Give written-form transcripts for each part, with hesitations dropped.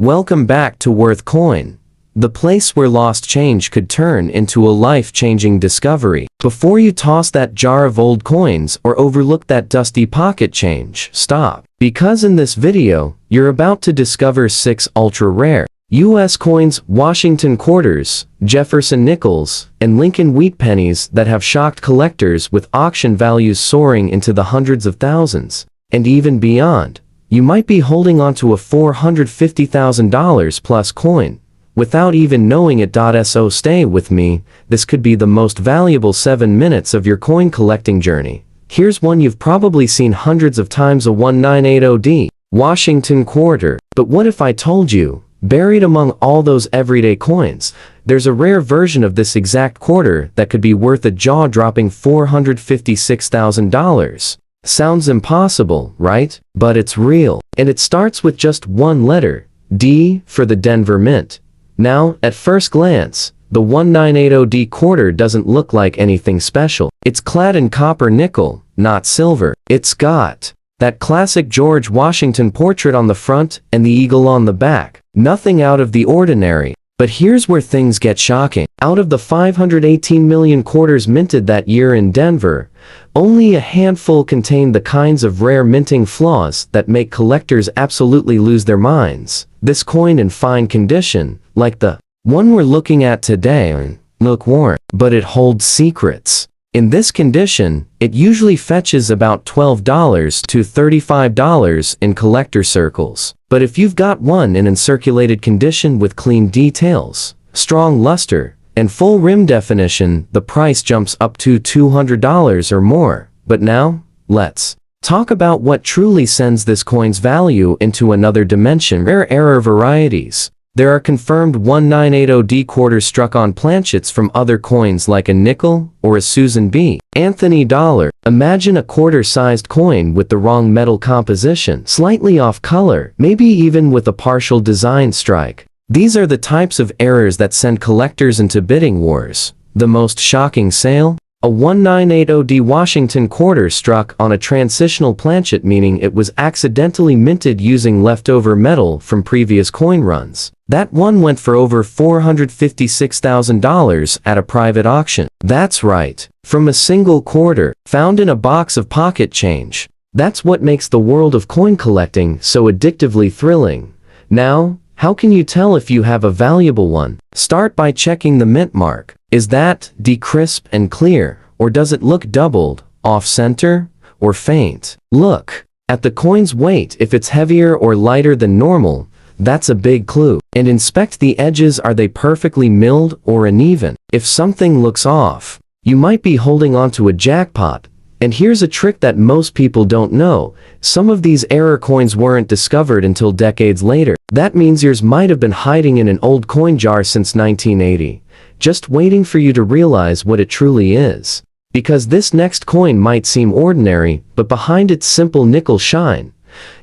Welcome back to Worth Coin, the place where lost change could turn into a life-changing discovery. Before you toss that jar of old coins or overlook that dusty pocket change, stop. Because in this video, you're about to discover 6 ultra-rare U.S. coins, Washington quarters, Jefferson nickels, and Lincoln wheat pennies that have shocked collectors with auction values soaring into the hundreds of thousands, and even beyond. You might be holding onto a $450,000 plus coin without even knowing it. So stay with me, this could be the most valuable 7 minutes of your coin collecting journey. Here's one you've probably seen hundreds of times, a 1980D Washington quarter. But what if I told you, buried among all those everyday coins, there's a rare version of this exact quarter that could be worth a jaw-dropping $456,000? Sounds impossible, right? But it's real. And it starts with just one letter, D, for the Denver Mint. Now, at first glance, the 1980D quarter doesn't look like anything special. It's clad in copper nickel, not silver. It's got that classic George Washington portrait on the front and the eagle on the back. Nothing out of the ordinary. But here's where things get shocking. Out of the 518 million quarters minted that year in Denver, only a handful contained the kinds of rare minting flaws that make collectors absolutely lose their minds. This coin in fine condition, like the one we're looking at today, look worn, but it holds secrets. In this condition, it usually fetches about $12 to $35 in collector circles. But if you've got one in uncirculated condition with clean details, strong luster, and full rim definition, the price jumps up to $200 or more. But now, let's talk about what truly sends this coin's value into another dimension. Rare error varieties. There are confirmed 1980D quarters struck on planchets from other coins like a nickel or a Susan B. Anthony dollar. Imagine a quarter-sized coin with the wrong metal composition, slightly off color, maybe even with a partial design strike. These are the types of errors that send collectors into bidding wars. The most shocking sale? A 1980D Washington quarter struck on a transitional planchet, meaning it was accidentally minted using leftover metal from previous coin runs. That one went for over $456,000 at a private auction. That's right, from a single quarter, found in a box of pocket change. That's what makes the world of coin collecting so addictively thrilling. Now, how can you tell if you have a valuable one? Start by checking the mint mark. Is that D crisp and clear, or does it look doubled, off-center, or faint? Look at the coin's weight. If it's heavier or lighter than normal, that's a big clue. And inspect the edges. Are they perfectly milled or uneven? If something looks off, you might be holding onto a jackpot. And here's a trick that most people don't know. Some of these error coins weren't discovered until decades later. That means yours might have been hiding in an old coin jar since 1980, just waiting for you to realize what it truly is. Because this next coin might seem ordinary, but behind its simple nickel shine,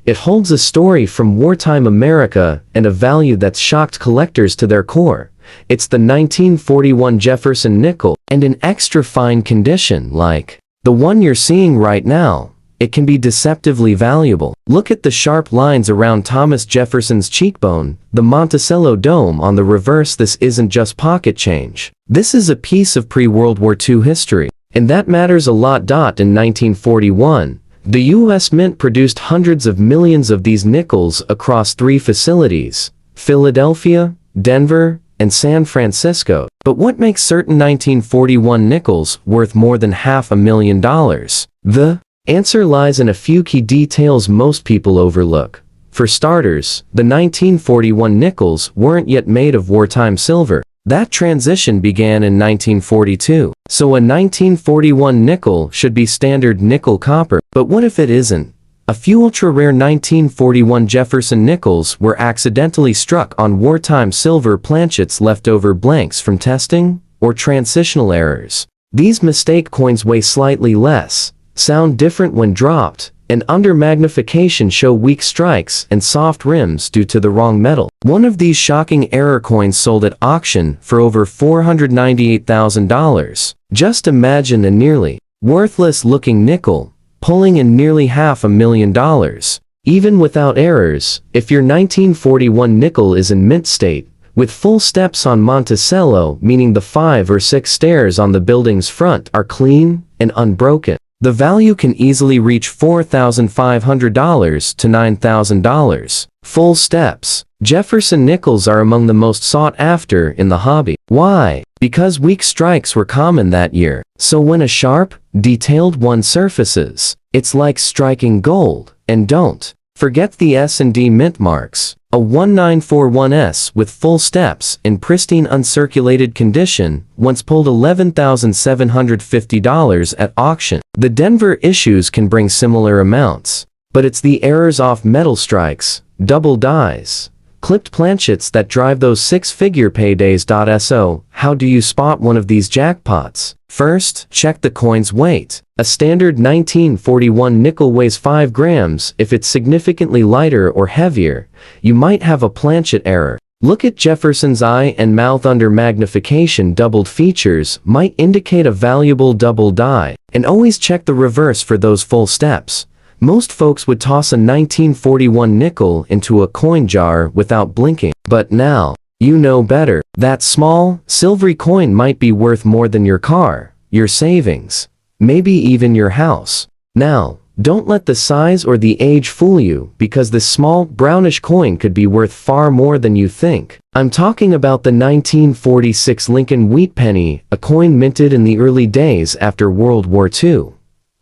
it holds a story from wartime America and a value that's shocked collectors to their core. It's the 1941 Jefferson Nickel, and in extra fine condition like the one you're seeing right now. It can be deceptively valuable. Look at the sharp lines around Thomas Jefferson's cheekbone, the Monticello dome on the reverse. This isn't just pocket change. This is a piece of pre-World War II history. And that matters a lot. In 1941, the U.S. Mint produced hundreds of millions of these nickels across 3 facilities: Philadelphia, Denver, and San Francisco. But what makes certain 1941 nickels worth more than $500,000? The answer lies in a few key details most people overlook. For starters, the 1941 nickels weren't yet made of wartime silver. That transition began in 1942. So a 1941 nickel should be standard nickel copper. But what if it isn't? A few ultra-rare 1941 Jefferson nickels were accidentally struck on wartime silver planchets, leftover blanks from testing, or transitional errors. These mistake coins weigh slightly less, sound different when dropped, and under magnification show weak strikes and soft rims due to the wrong metal. One of these shocking error coins sold at auction for over $498,000. Just imagine a nearly worthless looking nickel pulling in nearly $500,000. even without errors, if your 1941 nickel is in mint state, with full steps on Monticello, meaning the 5 or 6 stairs on the building's front are clean and unbroken, the value can easily reach $4,500 to $9,000. Full steps. Jefferson nickels are among the most sought after in the hobby. Why? Because weak strikes were common that year. So when a sharp, detailed one surfaces, it's like striking gold. And don't forget the S&D mint marks. A 1941S with full steps in pristine uncirculated condition once pulled $11,750 at auction. The Denver issues can bring similar amounts, but it's the errors off metal strikes, double dies, clipped planchets that drive those six-figure paydays. So, how do you spot one of these jackpots? First, check the coin's weight. A standard 1941 nickel weighs 5 grams. If it's significantly lighter or heavier, you might have a planchet error. Look at Jefferson's eye and mouth under magnification. Doubled features might indicate a valuable double die. And always check the reverse for those full steps. Most folks would toss a 1941 nickel into a coin jar without blinking. But now, you know better. That small, silvery coin might be worth more than your car, your savings, maybe even your house. Now, don't let the size or the age fool you, because this small, brownish coin could be worth far more than you think. I'm talking about the 1946 Lincoln wheat penny, a coin minted in the early days after World War II,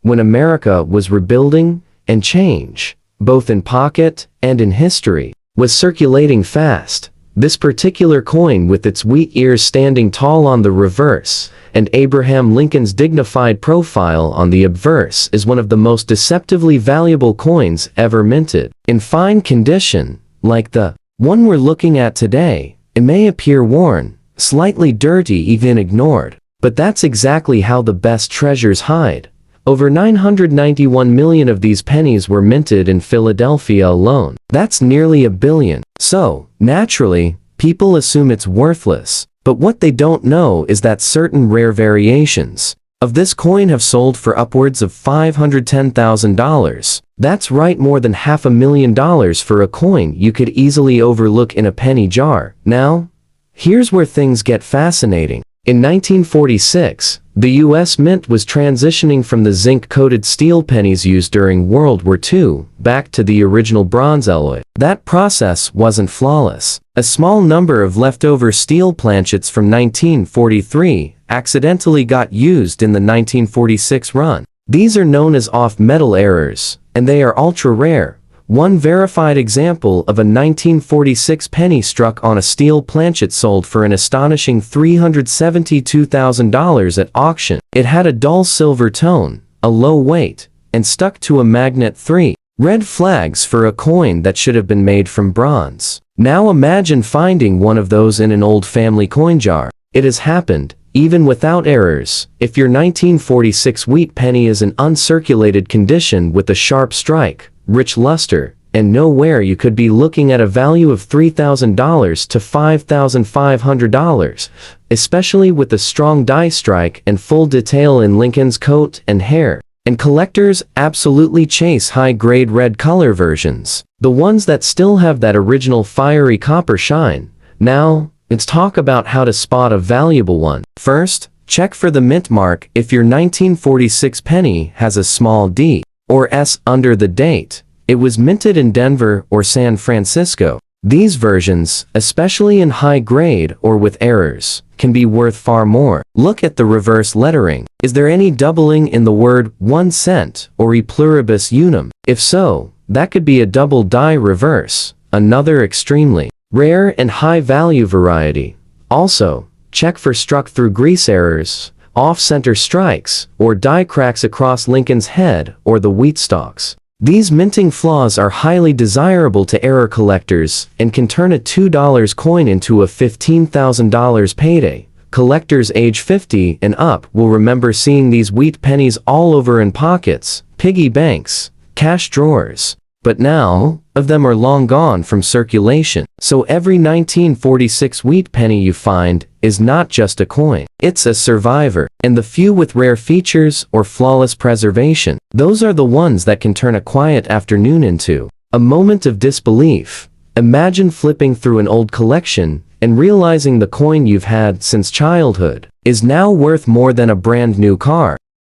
when America was rebuilding, and change, both in pocket and in history, was circulating fast. This particular coin, with its wheat ears standing tall on the reverse, and Abraham Lincoln's dignified profile on the obverse, is one of the most deceptively valuable coins ever minted. In fine condition, like the one we're looking at today, it may appear worn, slightly dirty, even ignored. But that's exactly how the best treasures hide. Over 991 million of these pennies were minted in Philadelphia alone. That's nearly $1 billion. So, naturally, people assume it's worthless. But what they don't know is that certain rare variations of this coin have sold for upwards of $510,000. That's right, more than $500,000 for a coin you could easily overlook in a penny jar. Now, here's where things get fascinating. In 1946, the U.S. Mint was transitioning from the zinc-coated steel pennies used during World War II back to the original bronze alloy. That process wasn't flawless. A small number of leftover steel planchets from 1943 accidentally got used in the 1946 run. These are known as off-metal errors, and they are ultra-rare. One verified example of a 1946 penny struck on a steel planchet sold for an astonishing $372,000 at auction. It had a dull silver tone, a low weight, and stuck to a magnet. 3 red flags for a coin that should have been made from bronze. Now imagine finding one of those in an old family coin jar. It has happened, even without errors. If your 1946 wheat penny is in uncirculated condition with a sharp strike, rich luster, and nowhere, you could be looking at a value of $3,000 to $5,500, especially with a strong die strike and full detail in Lincoln's coat and hair. And collectors absolutely chase high-grade red color versions, the ones that still have that original fiery copper shine. Now, let's talk about how to spot a valuable one. First, check for the mint mark. If your 1946 penny has a small D or S under the date, it was minted in Denver or San Francisco. These versions, especially in high grade or with errors, can be worth far more. Look at the reverse lettering. Is there any doubling in the word 1 cent or e pluribus unum? If so, that could be a double die reverse, another extremely rare and high value variety. Also, check for struck through grease errors, off-center strikes, or die cracks across Lincoln's head or the wheat stalks. These minting flaws are highly desirable to error collectors and can turn a $2 coin into a $15,000 payday. Collectors age 50 and up will remember seeing these wheat pennies all over in pockets, piggy banks, cash drawers. But now, of them are long gone from circulation. So every 1946 wheat penny you find is not just a coin. It's a survivor. And the few with rare features or flawless preservation, those are the ones that can turn a quiet afternoon into A moment of disbelief. Imagine flipping through an old collection and realizing the coin you've had since childhood is now worth more than a brand new car.